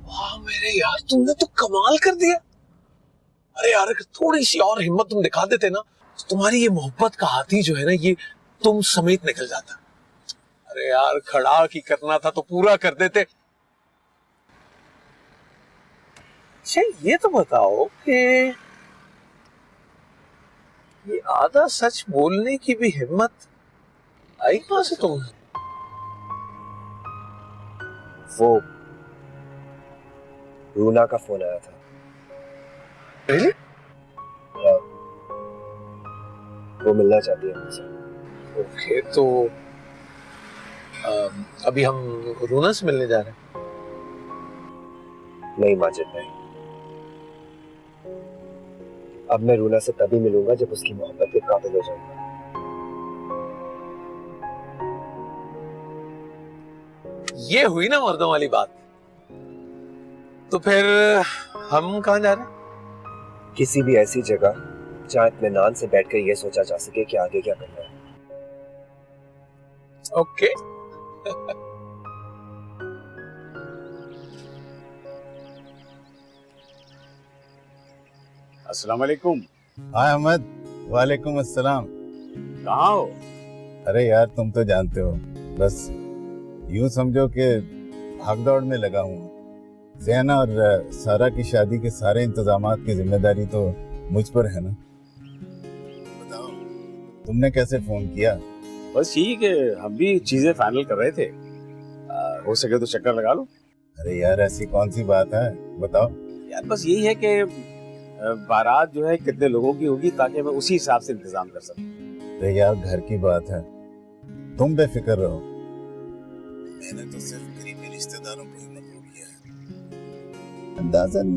वाह मेरे यार, तुमने तो कमाल कर दिया। अरे यार, अगर थोड़ी सी और हिम्मत तुम दिखा देते ना, तो तुम्हारी ये मोहब्बत का हाथी जो है ना, ये तुम समेत निकल जाता। अरे यार, खड़ा की करना था तो पूरा कर देते। अच्छा ये तो बताओ कि ये आधा सच बोलने की भी हिम्मत आई कहां से तुम्हें? वो रूना का फोन आया था। Really? वो मिलना चाहती है मुझसे। ओके, तो अभी हम रूना से मिलने जा रहे हैं? नहीं माजिद नहीं, अब मैं रूना से तभी मिलूंगा जब उसकी मोहब्बत के काबिल हो जाऊंगा। ये हुई ना मर्दों वाली बात। तो फिर हम कहां जा रहे हैं? किसी भी ऐसी जगह जहां इत्मीनान से बैठकर यह सोचा जा सके कि आगे क्या करना है। ओके। अस्सलाम वालेकुम। हाय अहमद। वालेकुम अस्सलाम। कहाँ हो? अरे यार तुम तो जानते हो, बस यूं समझो कि भागदौड़ में लगा हूँ। ज़ैना और सारा की शादी के सारे इंतजामात की जिम्मेदारी तो मुझ पर है ना। बताओ तुमने कैसे फोन किया? बस यही कि हम भी चीजें फाइनल कर रहे थे। हो सके तो चक्कर लगा लो। अरे यार ऐसी कौन सी बात है, बताओ। यार बस यही है कि बारात जो है कितने लोगों की होगी, ताकि मैं उसी हिसाब से इंतजाम कर सकूं। अरे यार घर की बात है, तुम बेफिक्र रहो। मैंने तो सिर्फ करीबी रिश्तेदारों को ही मदबूर किया है। अंदाजन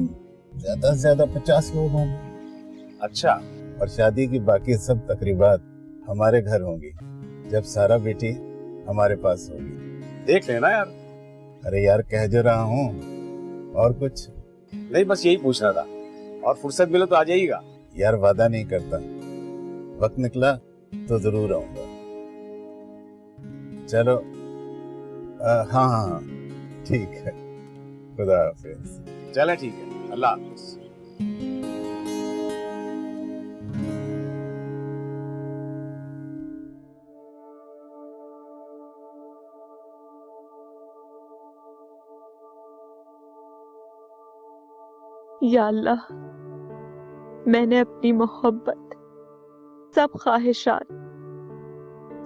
ज्यादा से ज्यादा 50 लोग होंगे। अच्छा। और शादी की बाकी सब तकरीबात हमारे घर होंगी, जब सारा बेटी हमारे पास होगी। देख लेना यार। अरे यार कह जो रहा हूँ, और कुछ नहीं, बस यही पूछना था। और फुर्सत मिले तो आ जाइएगा। यार वादा नहीं करता, वक्त निकला तो जरूर आऊंगा। चलो हाँ हाँ ठीक है, खुदा हाफिज। चले ठीक है, अल्लाह हाफिज। या अल्लाह, मैंने अपनी मोहब्बत, सब ख्वाहिशात,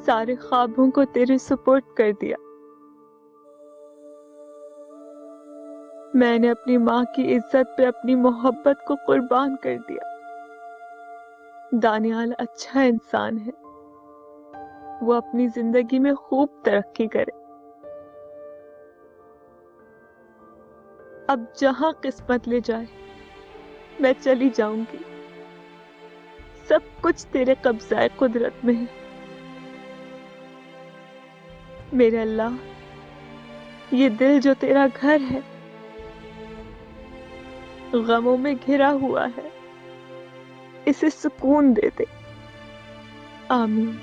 सारे ख्वाबों को तेरे सुपुर्द कर दिया। मैंने अपनी माँ की इज्जत पे अपनी मोहब्बत को कुर्बान कर दिया। दानियाल अच्छा इंसान है, वो अपनी जिंदगी में खूब तरक्की करे। अब जहां किस्मत ले जाए मैं चली जाऊंगी। सब कुछ तेरे कब्ज़ाए कुदरत में है। मेरे अल्लाह, ये दिल जो तेरा घर है, गमों में घिरा हुआ है, इसे सुकून दे दे। आमीन।